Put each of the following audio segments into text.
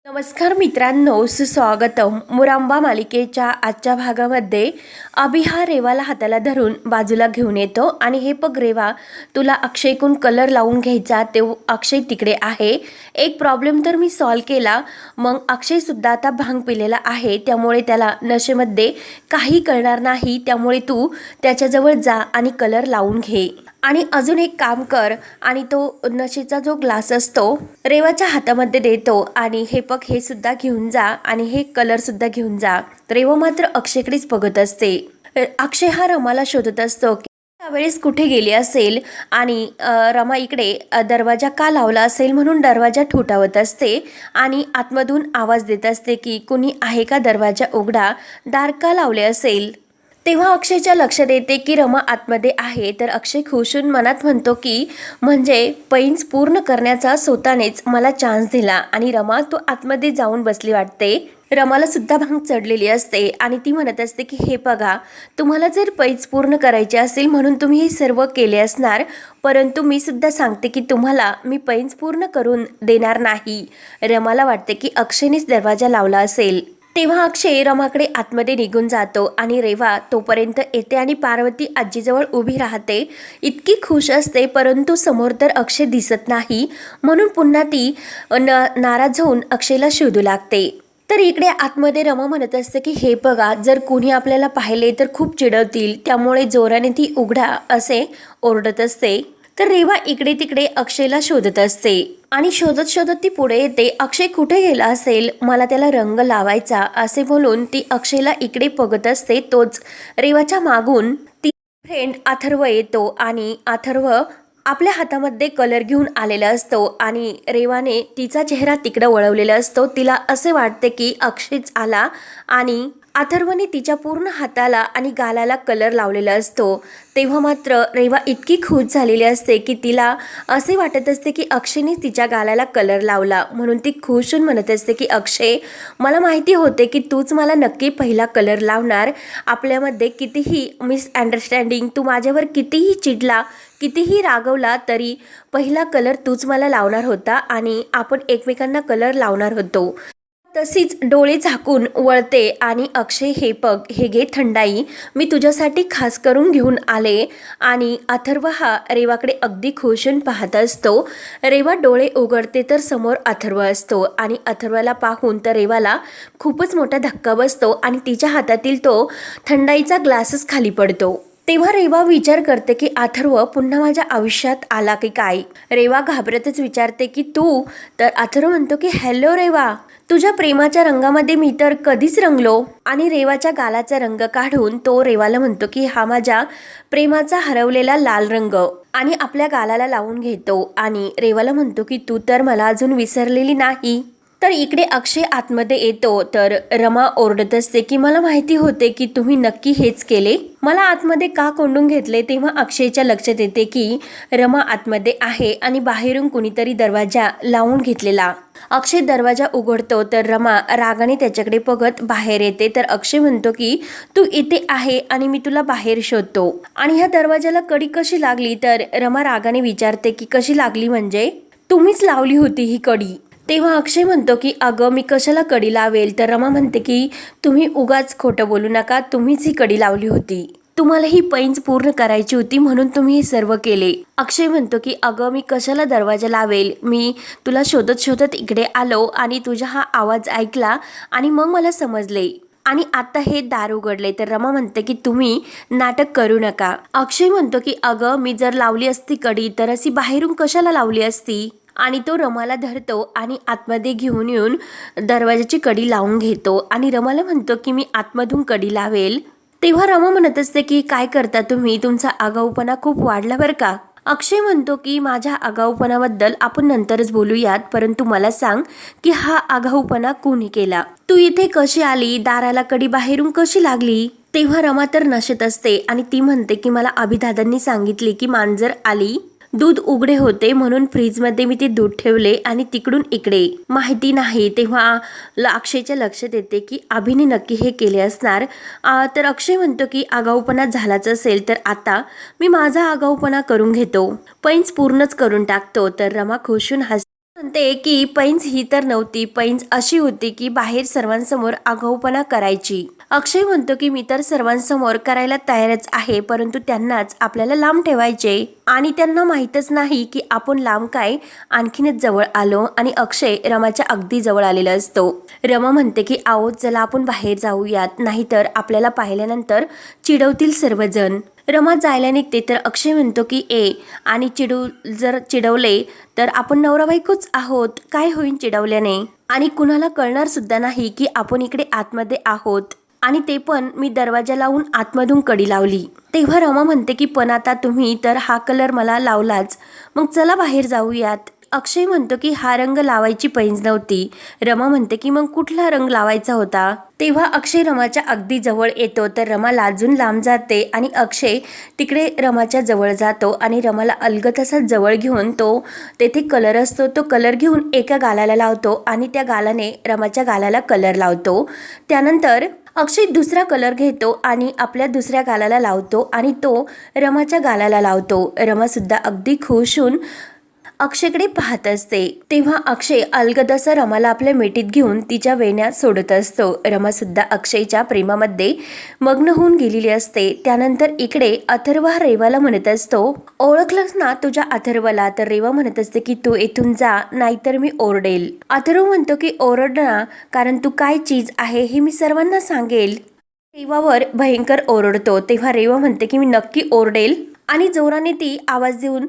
नमस्कार मित्रांनो, सुस्वागतम. मुरांबा मालिकेच्या आजच्या भागामध्ये अभि हा रेवाला हाताला धरून बाजूला घेऊन येतो आणि हे बघ रेवा, तुला अक्षयकडून कलर लावून घ्यायचा. ते अक्षय तिकडे आहे. एक प्रॉब्लेम तर मी सॉल्व केला. मग अक्षय सुद्धा आता भांग पिलेला आहे, त्यामुळे त्याला नशेमध्ये काही कळणार नाही. त्यामुळे तू त्याच्याजवळ जा आणि कलर लावून घे. आणि अजून एक काम कर आणि तो नशेचा जो ग्लास असतो रेवाच्या हातामध्ये देतो आणि हे बघ, हे सुद्धा घेऊन जा आणि हे कलर सुद्धा घेऊन जा. रेवा मात्र अक्षयकडेच बघत असते. अक्षय हा रमाला शोधत असतो की त्यावेळेस कुठे गेली असेल आणि रमा इकडे दरवाजा का लावला असेल म्हणून दरवाजा ठोठावत असते आणि आतमधून आवाज देत असते की कुणी आहे का, दरवाजा उघडा, दार का लावले असेल. तेव्हा अक्षयच्या लक्षात येते की रमा आतमध्ये आहे. तर अक्षय खुश होऊन मनात म्हणतो की म्हणजे पैंज पूर्ण करण्याचा स्वतःनेच मला चान्स दिला. आणि रमा तो आतमध्ये जाऊन बसली वाटते. रमाला सुद्धा भांग चढलेली असते आणि ती म्हणत असते की हे बघा, तुम्हाला जर पैज पूर्ण करायचे असेल म्हणून तुम्ही हे सर्व केले असणार, परंतु मी सुद्धा सांगते की तुम्हाला मी पैंज पूर्ण करून देणार नाही. रमाला वाटते की अक्षयनेच दरवाजा लावला असेल. तेव्हा अक्षय रमाकडे आतमध्ये निघून जातो आणि रेवा तोपर्यंत येते आणि पार्वती आजीजवळ उभी राहते. इतकी खुश असते, परंतु समोर तर अक्षय दिसत नाही म्हणून पुन्हा ती नाराज होऊन अक्षयला शोधू लागते. तर इकडे आतमध्ये रमा म्हणत असते की हे बघा, जर कुणी आपल्याला पाहिले तर खूप चिडवतील, त्यामुळे जोराने ती उघडा असे ओरडत असते. तर रेवा इकडे तिकडे अक्षयला शोधत असते आणि शोधत शोधत ती पुढे येते. अक्षय कुठे गेला असेल, मला त्याला रंग लावायचा असे बोलून ती अक्षयला इकडे बघत असते. तोच रेवाच्या मागून ती फ्रेंड अथर्व येतो आणि अथर्व आपल्या हातामध्ये कलर घेऊन आलेला असतो आणि रेवाने तिचा चेहरा तिकडे वळवलेला असतो. तिला असे वाटते की अक्षयच आला आणि अथर्वने तिच्या पूर्ण हाताला आणि गालाला कलर लावलेला असतो. तेव्हा मात्र रेवा इतकी खुश झालेली असते की तिला असे वाटत असते की अक्षयने तिच्या गालाला कलर लावला म्हणून ती खुश होऊन म्हणत असते की अक्षय, मला माहिती होते की तूच मला नक्की पहिला कलर लावणार. आपल्यामध्ये कितीही मिसअंडरस्टँडिंग, तू माझ्यावर कितीही चिडला, कितीही रागवला, तरी पहिला कलर तूच मला लावणार होता आणि आपण एकमेकांना कलर लावणार होतो. तशीच डोळे झाकून वळते आणि अक्षय, हे बघ, हे घे थंडाई, मी तुझ्यासाठी खास करून घेऊन आले. आणि अथर्व हा रेवाकडे अगदी खुश होऊन पाहत असतो. रेवा डोळे उघडते तर समोर अथर्व असतो आणि अथर्वला पाहून तर रेवाला खूपच मोठा धक्का बसतो आणि तिच्या हातातील तो थंडाईचा ग्लासच खाली पडतो. तेव्हा रेवा विचार करते की अथर्व पुन्हा माझ्या आयुष्यात आला की काय. रेवा घाबरतच विचारते की तू, तर अथर्व म्हणतो की हॅलो रेवा, तुझ्या प्रेमाच्या रंगामध्ये मी तर कधीच रंगलो. आणि रेवाच्या गालाचा रंग काढून तो रेवाला म्हणतो की हा माझ्या प्रेमाचा हरवलेला लाल रंग, आणि आपल्या गालाला लावून घेतो आणि रेवाला म्हणतो की तू तर मला अजून विसरलेली नाही. तर इकडे अक्षय आतमध्ये येतो तर रमा ओरडत असते की मला माहिती होते की तुम्ही नक्की हेच केले, मला आतमध्ये का कोंडून घेतले. तेव्हा अक्षयच्या लक्षात येते की रमा आतमध्ये आहे आणि बाहेरून कुणीतरी दरवाजा लावून घेतलेला. अक्षय दरवाजा उघडतो तर रमा रागाने त्याच्याकडे बघत बाहेर येते. तर अक्षय म्हणतो की तू इथे आहे आणि मी तुला बाहेर शोधतो. आणि ह्या दरवाजाला कडी कशी लागली, तर रमा रागाने विचारते की कशी लागली म्हणजे, तुम्हीच लावली होती ही कडी. तेव्हा अक्षय म्हणतो की अगं मी कशाला कडी लावेल. तर रमा म्हणते की तुम्ही उगाच खोटं बोलू नका, तुम्हीच ही कडी लावली होती, तुम्हाला ही पैंज पूर्ण करायची होती म्हणून तुम्ही हे सर्व केले. अक्षय म्हणतो की अगं मी कशाला दरवाजा लावेल, मी तुला शोधत शोधत इकडे आलो आणि तुझा हा आवाज ऐकला आणि मग मला समजले आणि आता हे दार उघडले. तर रमा म्हणते की तुम्ही नाटक करू नका. अक्षय म्हणतो की अगं मी जर लावली असती कडी तर अशी बाहेरून कशाला लावली असती. आणि तो रमाला धरतो आणि आतमध्ये घेऊन येऊन दरवाजाची कडी लावून घेतो आणि रमाला म्हणतो की मी आतमधून कडी लावेल. तेव्हा रमा म्हणत असते की काय करता तुम्ही, तुमचा आगाऊपणा खूप वाढला बरं का. अक्षय म्हणतो की माझ्या आगाऊपणाबद्दल आपण नंतरच बोलूयात, परंतु मला सांग की हा आगाऊपणा कोणी केला, तू इथे कशी आली, दाराला कडी बाहेरून कशी लागली. तेव्हा रमा तर नशेत असते आणि ती म्हणते की मला अभिदादांनी सांगितले की मांजर आली, दूध उघडे होते म्हणून फ्रीजमध्ये मी ते दूध ठेवले आणि तिकडून इकडे माहिती नाही. तेव्हा अक्षयच्या लक्षात येते की अभिने नक्की हे केले असणार. तर अक्षय म्हणतो की आगाऊपणा झालाच असेल तर आता मी माझा आगाऊपणा करून घेतो, पैंज पूर्णच करून टाकतो. तर रमा खुशून म्हणते की पैंज ही तर नव्हती, पैंज अशी होती की बाहेर सर्वांसमोर आगाऊपणा करायची. अक्षय म्हणतो की मी तर सर्वांसमोर करायला तयारच आहे, परंतु त्यांनाच आपल्याला लांब ठेवायचे आणि त्यांना माहीतच नाही की आपण लांब काय आणखीनच जवळ आलो आणि अक्षय रमाच्या अगदी जवळ आलेला असतो. रमा म्हणते की आओ चला आपण बाहेर जाऊयात, नाहीतर आपल्याला पाहिल्यानंतर चिडवतील सर्वजण. रमा जायला निघते तर अक्षय म्हणतो की आणि जर चिडवले तर आपण नवरा बायकोच आहोत, काय होईल चिडवल्याने, आणि कुणाला कळणार सुद्धा नाही की आपण इकडे आतमध्ये आहोत, आणि ते पण मी दरवाजा लावून आतमधून कडी लावली. तेव्हा रमा म्हणते की पण आता तुम्ही तर हा कलर मला लावलाच, मग चला बाहेर जाऊयात. अक्षय म्हणतो की हा रंग लावायची पैंज नव्हती. रमा म्हणते की मग कुठला रंग लावायचा होता. तेव्हा अक्षय रमाच्या अगदी जवळ येतो तर रमा लाजून लांब जाते आणि अक्षय तिकडे रमाच्या जवळ जातो आणि रमाला अलगद असा जवळ घेऊन तो तेथे कलर असतो तो कलर घेऊन एका गालाला लावतो आणि त्या गालाने रमाच्या गालाला कलर लावतो. त्यानंतर अक्षय दुसरा कलर घेतो आणि आपल्या दुसऱ्या गालाला लावतो आणि तो रमाच्या गालाला लावतो. रमासुद्धा अगदी खुश होऊन अक्षयकडे पाहत असते. तेव्हा अक्षय अलगद असं रमाला आपल्या मिठीत घेऊन तिच्या वेण्या सोडत असतो. रमा सुद्धा अक्षयच्या प्रेमामध्ये मग्न होऊन गेलेली असते. त्यानंतर इकडे अथर्व हा रेवाला म्हणत असतो, ओळखलंस ना तुझ्या अथर्वला? तर रेवा म्हणत असते की तू इथून जा नाहीतर मी ओरडेल. अथर्व म्हणतो की ओरड ना, कारण तू काय चीज आहे हे मी सर्वांना सांगेल. रेवावर भयंकर ओरडतो. तेव्हा रेवा म्हणते की मी नक्की ओरडेल आणि जोराने ती आवाज देऊन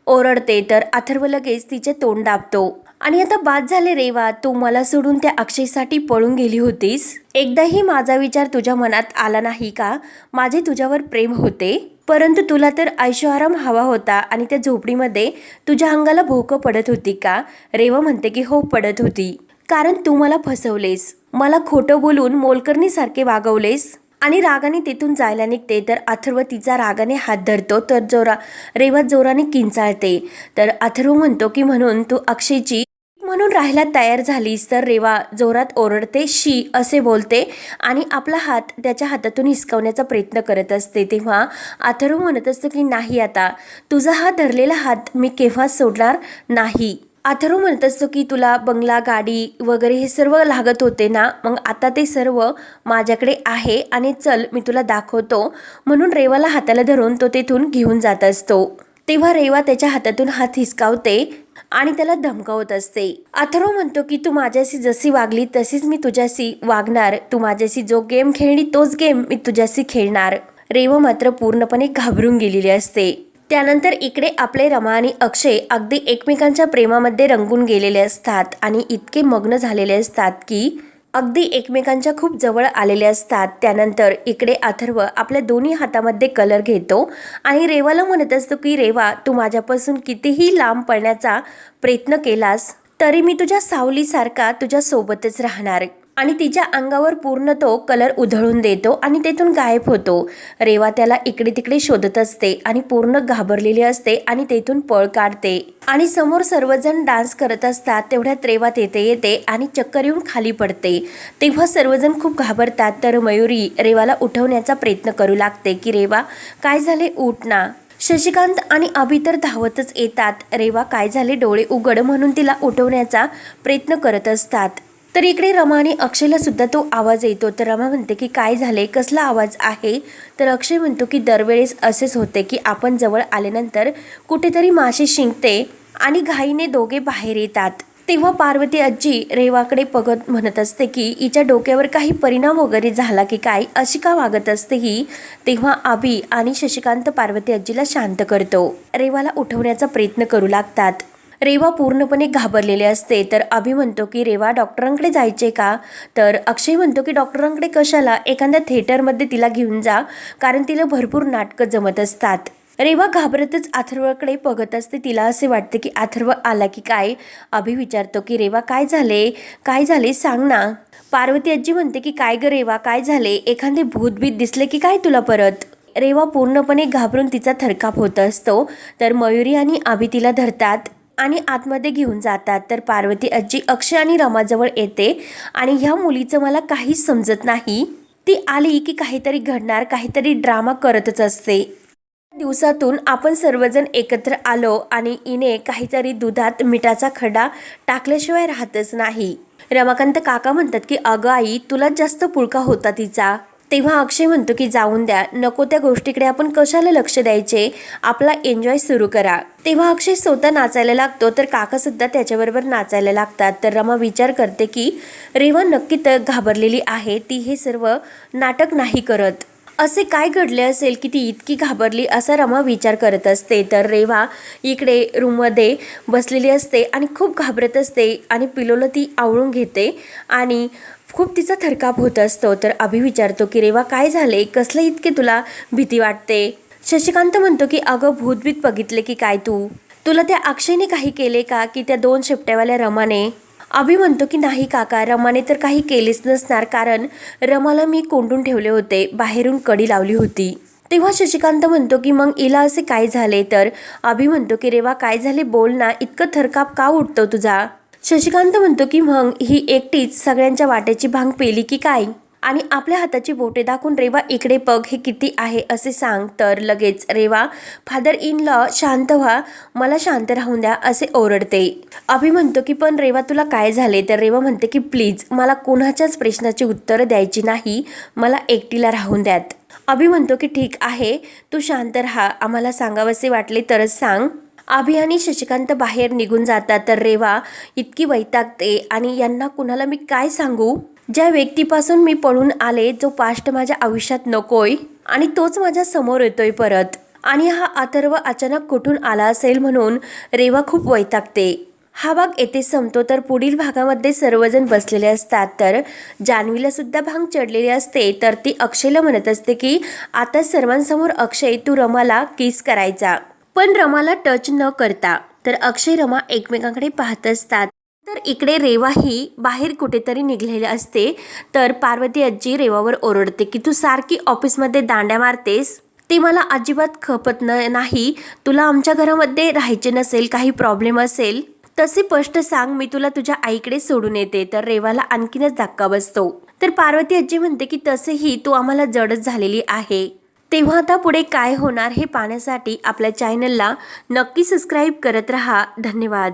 ओरडते तर अथर्व लगेच तिचे तोंड दाबतो आणि आता बाद झाले रेवा, तू मला सोडून त्या अक्षयसाठी पळून गेली होतीस. एकदाही माझा विचार तुझ्या मनात आला नाही का? माझे तुझ्यावर प्रेम होते, परंतु तुला तर ऐशोआराम हवा होता आणि त्या झोपडीमध्ये तुझ्या अंगाला भोकं पडत होती का? रेवा म्हणते की हो पडत होती, कारण तू मला फसवलेस, मला खोटं बोलून मोलकरणीसारखे वागवलेस आणि रागाने तिथून जायला निघते तर अथर्व तिचा रागाने हात धरतो तर रेवा जोराने किंचाळते. तर अथर्व म्हणतो की म्हणून तू अक्षयची म्हणून राहायला तयार झालीस? तर रेवा जोरात ओरडते, शी असे बोलते आणि आपला हात त्याच्या हातातून हिसकवण्याचा प्रयत्न करत असते. तेव्हा अथर्व म्हणत असतो की नाही, आता तुझा हा धरलेला हात मी केव्हाच सोडणार नाही. अथर्व म्हणत असतो की तुला बंगला, गाडी वगैरे हे सर्व लागत होते ना, मग आता ते सर्व माझ्याकडे आहे आणि चल मी तुला दाखवतो. म्हणून रेवाला हाताला धरून तो तेथून घेऊन जात असतो. तेव्हा रेवा त्याच्या हातातून हात हिसकावते आणि त्याला धमकावत असते. अथर्व म्हणतो की तू माझ्याशी जशी वागली तशीच मी तुझ्याशी वागणार, तू माझ्याशी जो गेम खेळली तोच गेम मी तुझ्याशी खेळणार. रेवा मात्र पूर्णपणे घाबरून गेलेली असते. त्यानंतर इकडे आपले रमा आणि अक्षय अगदी एकमेकांच्या प्रेमामध्ये रंगून गेलेले असतात आणि इतके मग्न झालेले असतात की अगदी एकमेकांच्या खूप जवळ आलेले असतात. त्यानंतर इकडे अथर्व आपल्या दोन्ही हातामध्ये कलर घेतो आणि रेवाला म्हणत असतो की रेवा, तू माझ्यापासून कितीही लांब पळण्याचा प्रयत्न केलास तरी मी तुझ्या सावलीसारखा तुझ्या सोबतच राहणार. आणि तिच्या अंगावर पूर्ण तो कलर उधळून देतो आणि तेथून गायब होतो. रेवा त्याला इकडे तिकडे शोधत असते आणि पूर्ण घाबरलेली असते आणि तेथून पळ काढते आणि समोर सर्वजण डान्स करत असतात. तेवढ्यात रेवा तेथे येते आणि चक्कर येऊन खाली पडते. तेव्हा सर्वजण खूप घाबरतात. तर मयुरी रेवाला उठवण्याचा प्रयत्न करू लागते की रेवा काय झाले, उठ ना. शशिकांत आणि अभि तर धावतच येतात. रेवा काय झाले, डोळे उघड म्हणून तिला उठवण्याचा प्रयत्न करत असतात. तर इकडे रमा आणि अक्षयला सुद्धा तो आवाज येतो. तर रमा म्हणते की काय झाले, कसला आवाज आहे? तर अक्षय म्हणतो की दरवेळेस असेच होते की आपण जवळ आल्यानंतर कुठेतरी माशी शिंकते आणि घाईने दोघे बाहेर येतात. तेव्हा पार्वती आजी रेवाकडे बघत म्हणत असते की हिच्या डोक्यावर काही परिणाम वगैरे झाला की काय, अशी का वागत असते ही. तेव्हा अभि आणि शशिकांत पार्वती आजीला शांत करतो. रेवाला उठवण्याचा प्रयत्न करू लागतात. रेवा पूर्णपणे घाबरलेले असते. तर अभि म्हणतो की रेवा डॉक्टरांकडे जायचे का? तर अक्षय म्हणतो की डॉक्टरांकडे कशाला, एखाद्या थिएटरमध्ये तिला घेऊन जा, कारण तिला भरपूर नाटकं जमत असतात. रेवा घाबरतच अथर्वकडे बघत असते. तिला असे वाटते की अथर्व आला की काय. अभि विचारतो की रेवा काय झाले सांग ना. पार्वती आजी म्हणते की काय ग रेवा, काय झाले, एखादे भूतभीत दिसले की काय तुला परत? रेवा पूर्णपणे घाबरून तिचा थरकाप होत असतो. तर मयुरी आणि अभि तिला धरतात आणि आतमध्ये घेऊन जातात. तर पार्वती आजी अक्षय आणि रमाजवळ येते आणि ह्या मुलीचं मला काहीच समजत नाही, ती आली की काहीतरी घडणार, काहीतरी ड्रामा करतच असते. दिवसातून आपण सर्वजण एकत्र आलो आणि इने काहीतरी दुधात मिठाचा खडा टाकल्याशिवाय राहतच नाही. रमाकांत काका म्हणतात की अगं आई, तुलाच जास्त पुळका होता तिचा. तेव्हा अक्षय म्हणतो की जाऊन द्या, नको त्या गोष्टीकडे आपण कशाला लक्ष द्यायचे, आपला एन्जॉय सुरू करा. तेव्हा अक्षय स्वतः नाचायला लागतो तर काका सुद्धा त्याच्याबरोबर नाचायला लागतात. तर रमा विचार करते की रेवा नक्की तर घाबरलेली आहे, ती हे सर्व नाटक नाही करत. असे काय घडले असेल की ती इतकी घाबरली, असा रमा विचार करत असते. तर रेवा इकडे रूममध्ये बसलेली असते आणि खूप घाबरत असते आणि पिलोला ती आवळून घेते आणि खूप तिचा थरकाप होत असतो. तर अभि विचारतो की रेवा काय झाले, कसलं इतके तुला भीती वाटते. शशिकांत म्हणतो की अगं भूतभीत बघितले की काय तू, तुला त्या अक्षयने काही केले का की त्या 2 शेपट्यावाल्या रमाने. अभि म्हणतो की नाही काका, रमाने तर काही केलेच नसणार, कारण रमाला मी कोंडून ठेवले होते, बाहेरून कडी लावली होती. तेव्हा शशिकांत म्हणतो की मग हिला असे काय झाले. तर अभि म्हणतो की रेवा काय झाले बोल ना, इतकं थरकाप का उठतो तुझा. शशिकांत म्हणतो की मग ही एकटीच सगळ्यांच्या वाट्याची भांग पेली की काय, आणि आपल्या हाताची बोटे दाखवून रेवा इकडे बघ हे किती आहे असे सांग. तर लगेच रेवा फादर इन लॉ शांत व्हा, मला शांत राहून द्या असे ओरडते. अभि म्हणतो की पण रेवा तुला काय झाले. तर रेवा म्हणते की प्लीज मला कोणाच्याच प्रश्नाची उत्तरं द्यायची नाही, मला एकटीला राहून द्यात. अभि म्हणतो की ठीक आहे, तू शांत राहा, आम्हाला सांगावसे वाटले तरच सांग. अभि आणि शशिकांत बाहेर निघून जातात. तर रेवा इतकी वैतागते आणि यांना कुणाला मी काय सांगू, ज्या व्यक्तीपासून मी पळून आले, जो पास्ट माझ्या आयुष्यात नकोय आणि तोच माझ्या समोर येतोय परत, आणि हा अथर्व अचानक कुठून आला असेल, म्हणून रेवा खूप वैतागते. हा भाग येथे संपतो. तर पुढील भागामध्ये सर्वजण बसलेले असतात. तर जान्हवीला सुद्धा भांग चढलेली असते. तर ती अक्षयला म्हणत असते की आता सर्वांसमोर अक्षय तू रमाला किस करायचा, पण रमाला टच न करता. तर अक्षय रमा एकमेकांकडे पाहत असतात. तर इकडे रेवा ही बाहेर कुठेतरी निघलेली असते. तर पार्वती आजी रेवावर ओरडते की तू सारखी ऑफिसमध्ये दांड्या मारतेस, ते मला अजिबात खपत नाही. तुला आमच्या घरामध्ये राहायचे नसेल, काही प्रॉब्लेम असेल तसे स्पष्ट सांग, मी तुला तुझ्या आईकडे सोडून येते. तर रेवाला आणखीनच धक्का बसतो. तर पार्वती आजी म्हणते की तसेही तू आम्हाला जडच झालेली आहे. तेव्हा आता पुढे काय होणार हे पाहण्यासाठी आपल्या चॅनलला नक्की सबस्क्राईब करत राहा. धन्यवाद.